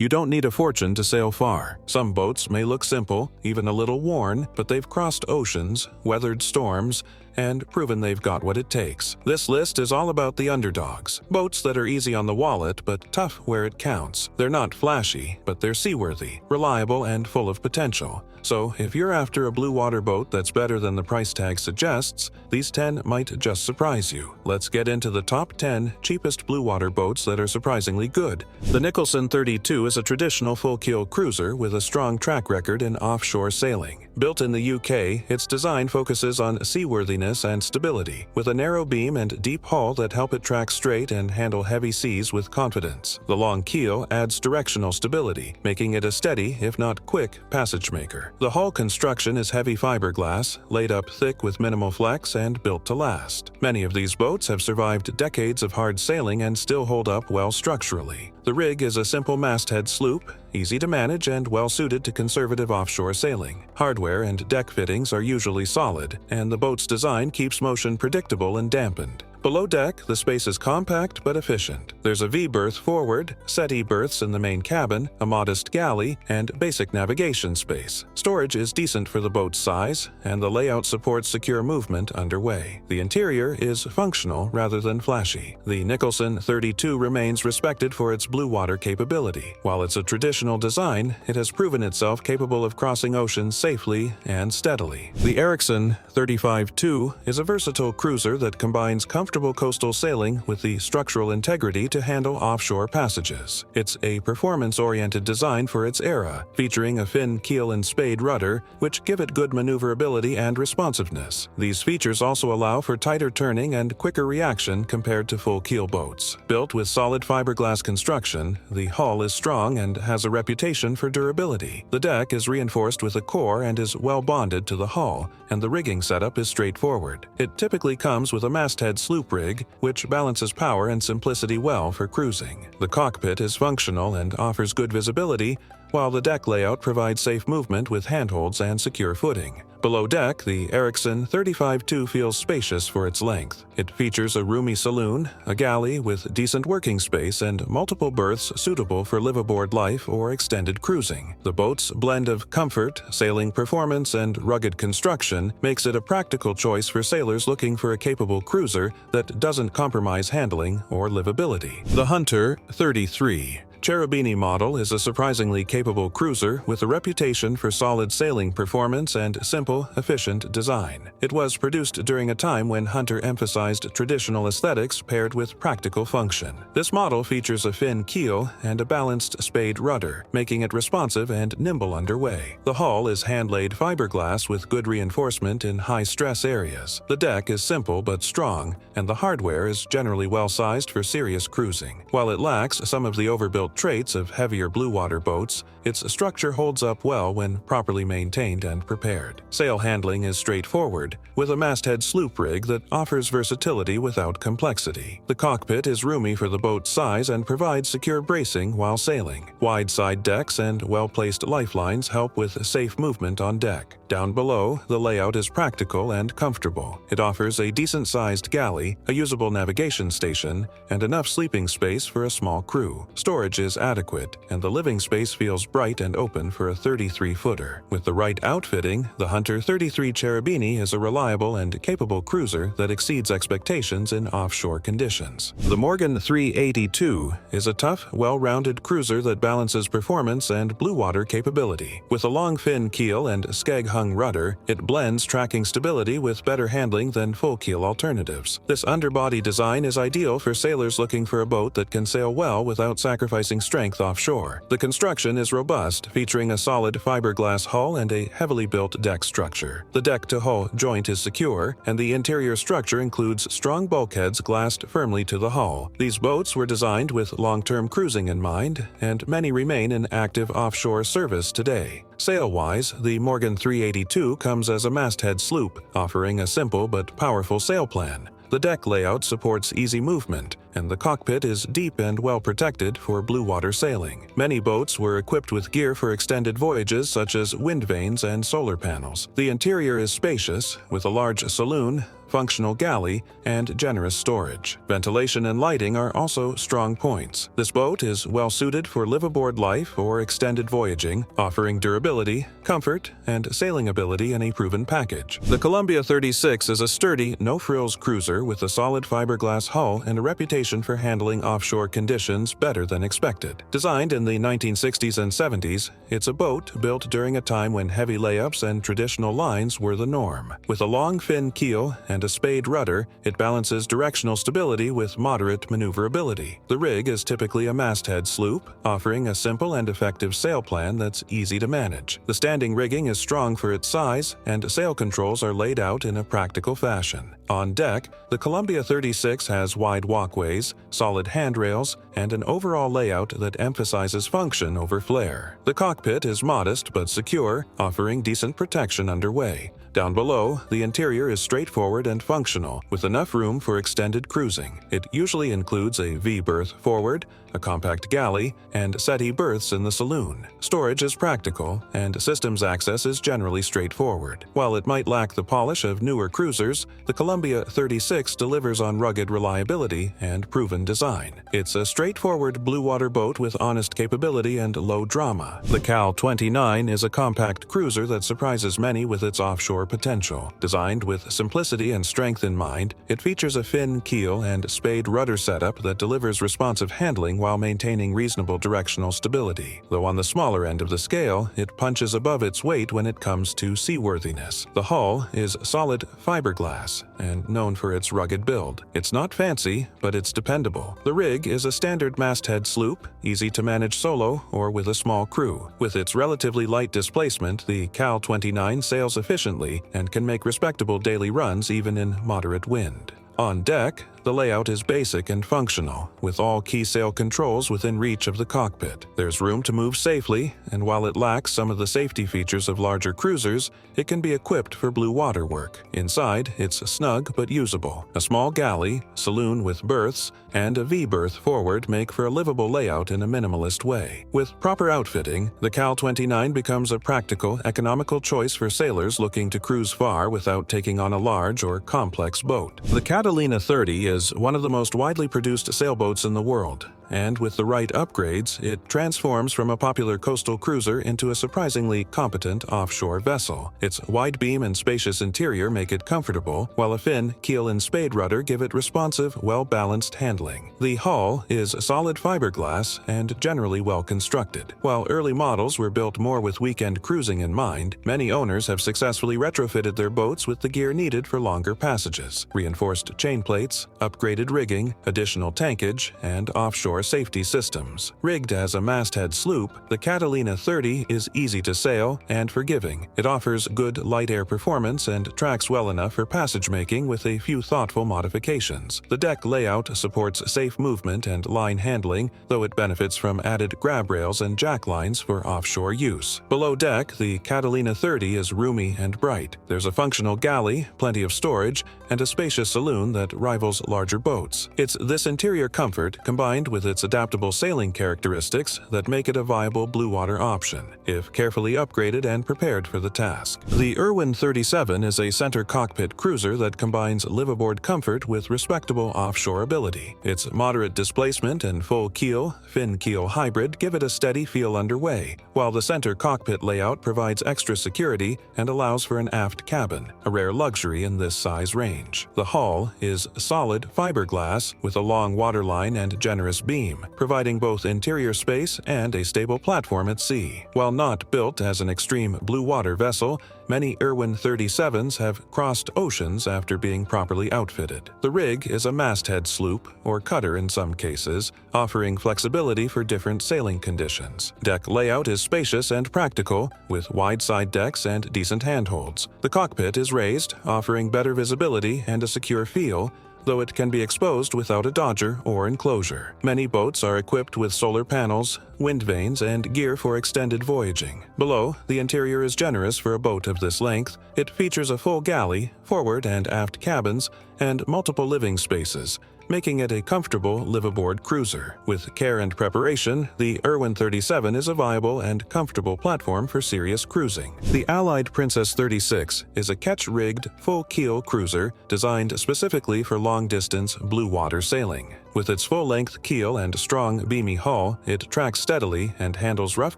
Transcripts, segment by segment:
You don't need a fortune to sail far. Some boats may look simple, even a little worn, but they've crossed oceans, weathered storms, and proven they've got what it takes. This list is all about the underdogs. Boats that are easy on the wallet, but tough where it counts. They're not flashy, but they're seaworthy, reliable, and full of potential. So, if you're after a blue water boat that's better than the price tag suggests, these 10 might just surprise you. Let's get into the top 10 cheapest blue water boats that are surprisingly good. The Nicholson 32 is a traditional full-keel cruiser with a strong track record in offshore sailing. Built in the UK, its design focuses on seaworthiness and stability, with a narrow beam and deep hull that help it track straight and handle heavy seas with confidence. The long keel adds directional stability, making it a steady, if not quick, passage maker. The hull construction is heavy fiberglass, laid up thick with minimal flex and built to last. Many of these boats have survived decades of hard sailing and still hold up well structurally. The rig is a simple masthead sloop, easy to manage and well-suited to conservative offshore sailing. Hardware and deck fittings are usually solid, and the boat's design keeps motion predictable and dampened. Below deck, the space is compact but efficient. There's a V-berth forward, settee berths in the main cabin, a modest galley, and basic navigation space. Storage is decent for the boat's size, and the layout supports secure movement underway. The interior is functional rather than flashy. The Nicholson 32 remains respected for its blue water capability. While it's a traditional design, it has proven itself capable of crossing oceans safely and steadily. The Ericson 35-2 is a versatile cruiser that combines comfortable coastal sailing with the structural integrity to handle offshore passages. It's a performance-oriented design for its era, featuring a fin keel and spade rudder, which give it good maneuverability and responsiveness. These features also allow for tighter turning and quicker reaction compared to full-keel boats. Built with solid fiberglass construction, the hull is strong and has a reputation for durability. The deck is reinforced with a core and is well bonded to the hull, and the rigging setup is straightforward. It typically comes with a masthead sloop rig, which balances power and simplicity well for cruising. The cockpit is functional and offers good visibility, while the deck layout provides safe movement with handholds and secure footing. Below deck, the Ericson 35-2 feels spacious for its length. It features a roomy saloon, a galley with decent working space, and multiple berths suitable for live-aboard life or extended cruising. The boat's blend of comfort, sailing performance, and rugged construction makes it a practical choice for sailors looking for a capable cruiser that doesn't compromise handling or livability. The Hunter 33 Cherubini model is a surprisingly capable cruiser with a reputation for solid sailing performance and simple, efficient design. It was produced during a time when Hunter emphasized traditional aesthetics paired with practical function. This model features a fin keel and a balanced spade rudder, making it responsive and nimble underway. The hull is hand-laid fiberglass with good reinforcement in high-stress areas. The deck is simple but strong, and the hardware is generally well-sized for serious cruising. While it lacks some of the overbuilt traits of heavier blue water boats, its structure holds up well when properly maintained and prepared. Sail handling is straightforward, with a masthead sloop rig that offers versatility without complexity. The cockpit is roomy for the boat's size and provides secure bracing while sailing. Wide side decks and well-placed lifelines help with safe movement on deck. Down below, the layout is practical and comfortable. It offers a decent-sized galley, a usable navigation station, and enough sleeping space for a small crew. Storage is adequate, and the living space feels bright and open for a 33-footer. With the right outfitting, the Hunter 33 Cherubini is a reliable and capable cruiser that exceeds expectations in offshore conditions. The Morgan 382 is a tough, well-rounded cruiser that balances performance and blue water capability. With a long fin keel and skeg-hung rudder, it blends tracking stability with better handling than full-keel alternatives. This underbody design is ideal for sailors looking for a boat that can sail well without sacrificing strength offshore. The construction is robust, featuring a solid fiberglass hull and a heavily built deck structure. The deck-to-hull joint is secure, and the interior structure includes strong bulkheads glassed firmly to the hull. These boats were designed with long-term cruising in mind, and many remain in active offshore service today. Sail-wise, the Morgan 382 comes as a masthead sloop, offering a simple but powerful sail plan. The deck layout supports easy movement, and the cockpit is deep and well protected for blue water sailing. Many boats were equipped with gear for extended voyages such as wind vanes and solar panels. The interior is spacious, with a large saloon, functional galley, and generous storage. Ventilation and lighting are also strong points. This boat is well suited for live-aboard life or extended voyaging, offering durability, comfort, and sailing ability in a proven package. The Columbia 36 is a sturdy, no-frills cruiser with a solid fiberglass hull and a reputation for handling offshore conditions better than expected. Designed in the 1960s and 70s, it's a boat built during a time when heavy layups and traditional lines were the norm. With a long fin keel and a spade rudder, it balances directional stability with moderate maneuverability. The rig is typically a masthead sloop, offering a simple and effective sail plan that's easy to manage. The standing rigging is strong for its size, and sail controls are laid out in a practical fashion. On deck, the Columbia 36 has wide walkways, solid handrails, and an overall layout that emphasizes function over flair. The cockpit is modest but secure, offering decent protection underway. Down below, the interior is straightforward and functional, with enough room for extended cruising. It usually includes a V-berth forward, a compact galley, and settee berths in the saloon. Storage is practical, and systems access is generally straightforward. While it might lack the polish of newer cruisers, the Columbia 36 delivers on rugged reliability and proven design. It's a straightforward Bluewater boat with honest capability and low drama. The Cal 29 is a compact cruiser that surprises many with its offshore potential. Designed with simplicity and strength in mind, it features a fin keel and spade rudder setup that delivers responsive handling while maintaining reasonable directional stability. Though on the smaller end of the scale, it punches above its weight when it comes to seaworthiness. The hull is solid fiberglass and known for its rugged build. It's not fancy, but it's dependable. The rig is a standard masthead sloop, easy to manage solo or with a small crew. With its relatively light displacement, the Cal 29 sails efficiently and can make respectable daily runs even in moderate wind. On deck, the layout is basic and functional, with all key sail controls within reach of the cockpit. There's room to move safely, and while it lacks some of the safety features of larger cruisers, it can be equipped for blue water work. Inside, it's snug but usable. A small galley, saloon with berths, and a V-berth forward make for a livable layout in a minimalist way. With proper outfitting, the Cal 29 becomes a practical, economical choice for sailors looking to cruise far without taking on a large or complex boat. The Catalina 30 is one of the most widely produced sailboats in the world, and with the right upgrades, it transforms from a popular coastal cruiser into a surprisingly competent offshore vessel. Its wide beam and spacious interior make it comfortable, while a fin, keel, and spade rudder give it responsive, well-balanced handling. The hull is solid fiberglass and generally well-constructed. While early models were built more with weekend cruising in mind, many owners have successfully retrofitted their boats with the gear needed for longer passages: reinforced chain plates, upgraded rigging, additional tankage, and offshore safety systems. Rigged as a masthead sloop, the Catalina 30 is easy to sail and forgiving. It offers good light air performance and tracks well enough for passage making with a few thoughtful modifications. The deck layout supports safe movement and line handling, though it benefits from added grab rails and jack lines for offshore use. Below deck, the Catalina 30 is roomy and bright. There's a functional galley, plenty of storage, and a spacious saloon that rivals larger boats. It's this interior comfort, combined with its adaptable sailing characteristics, that make it a viable Bluewater option, if carefully upgraded and prepared for the task. The Irwin 37 is a center cockpit cruiser that combines live-aboard comfort with respectable offshore ability. Its moderate displacement and full keel, fin keel hybrid give it a steady feel underway, while the center cockpit layout provides extra security and allows for an aft cabin, a rare luxury in this size range. The hull is solid fiberglass with a long waterline and generous beam, providing both interior space and a stable platform at sea. While not built as an extreme blue water vessel, many Irwin 37s have crossed oceans after being properly outfitted. The rig is a masthead sloop, or cutter in some cases, offering flexibility for different sailing conditions. Deck layout is spacious and practical, with wide side decks and decent handholds. The cockpit is raised, offering better visibility and a secure feel, though it can be exposed without a dodger or enclosure. Many boats are equipped with solar panels, wind vanes, and gear for extended voyaging. Below, the interior is generous for a boat of this length. It features a full galley, forward and aft cabins, and multiple living spaces, making it a comfortable live-aboard cruiser. With care and preparation, the Irwin 37 is a viable and comfortable platform for serious cruising. The Allied Princess 36 is a ketch-rigged, full-keel cruiser designed specifically for long-distance blue-water sailing. With its full-length keel and strong, beamy hull, it tracks steadily and handles rough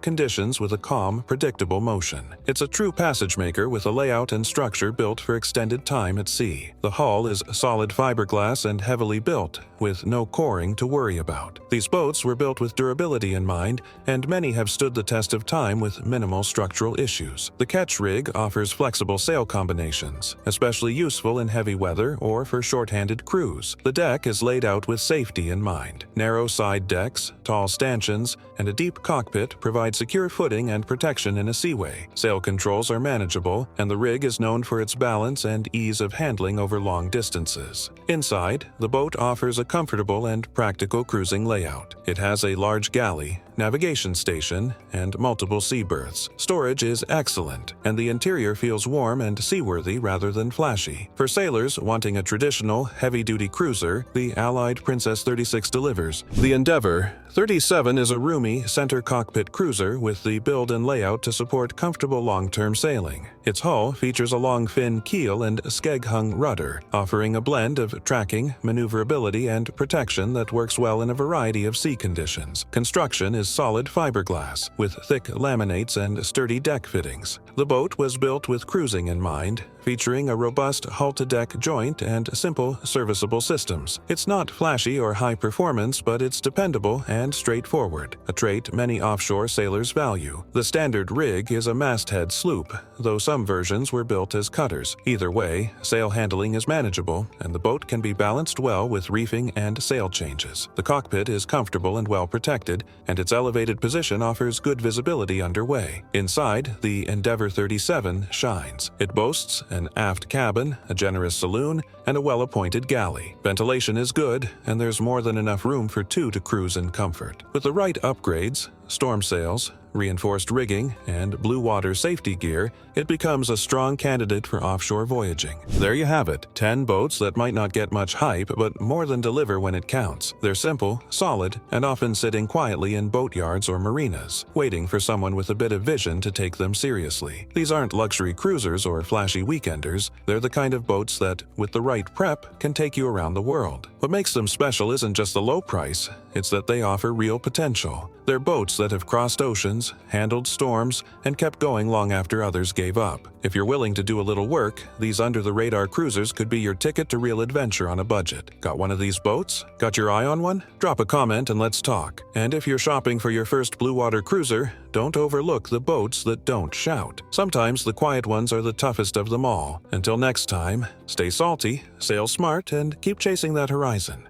conditions with a calm, predictable motion. It's a true passage-maker with a layout and structure built for extended time at sea. The hull is solid fiberglass and heavily built, with no coring to worry about. These boats were built with durability in mind, and many have stood the test of time with minimal structural issues. The ketch rig offers flexible sail combinations, especially useful in heavy weather or for short-handed crews. The deck is laid out with safety in mind. Narrow side decks, tall stanchions, and a deep cockpit provide secure footing and protection in a seaway. Sail controls are manageable, and the rig is known for its balance and ease of handling over long distances. Inside, the boat offers a comfortable and practical cruising layout. It has a large galley, navigation station, and multiple sea berths. Storage is excellent, and the interior feels warm and seaworthy rather than flashy. For sailors wanting a traditional, heavy-duty cruiser, the Allied Princess 36 delivers. The Endeavour 37 is a roomy, center cockpit cruiser with the build and layout to support comfortable long-term sailing. Its hull features a long fin keel and skeg-hung rudder, offering a blend of tracking, maneuverability, and protection that works well in a variety of sea conditions. Construction is solid fiberglass, with thick laminates and sturdy deck fittings. The boat was built with cruising in mind, featuring a robust hull-to-deck joint and simple, serviceable systems. It's not flashy or high performance, but it's dependable and straightforward, a trait many offshore sailors value. The standard rig is a masthead sloop, though some versions were built as cutters. Either way, sail handling is manageable, and the boat can be balanced well with reefing and sail changes. The cockpit is comfortable and well protected, and its elevated position offers good visibility underway. Inside, the Endeavour 37 shines. It boasts an aft cabin, a generous saloon, and a well-appointed galley. Ventilation is good, and there's more than enough room for two to cruise in comfort. With the right upgrades, storm sails, reinforced rigging, and blue water safety gear, it becomes a strong candidate for offshore voyaging. There you have it, 10 boats that might not get much hype, but more than deliver when it counts. They're simple, solid, and often sitting quietly in boatyards or marinas, waiting for someone with a bit of vision to take them seriously. These aren't luxury cruisers or flashy weekenders. They're the kind of boats that, with the right prep, can take you around the world. What makes them special isn't just the low price, it's that they offer real potential. They're boats that have crossed oceans, handled storms, and kept going long after others gave up. If you're willing to do a little work, these under-the-radar cruisers could be your ticket to real adventure on a budget. Got one of these boats? Got your eye on one? Drop a comment and let's talk. And if you're shopping for your first blue water cruiser, don't overlook the boats that don't shout. Sometimes the quiet ones are the toughest of them all. Until next time, stay salty, sail smart, and keep chasing that horizon.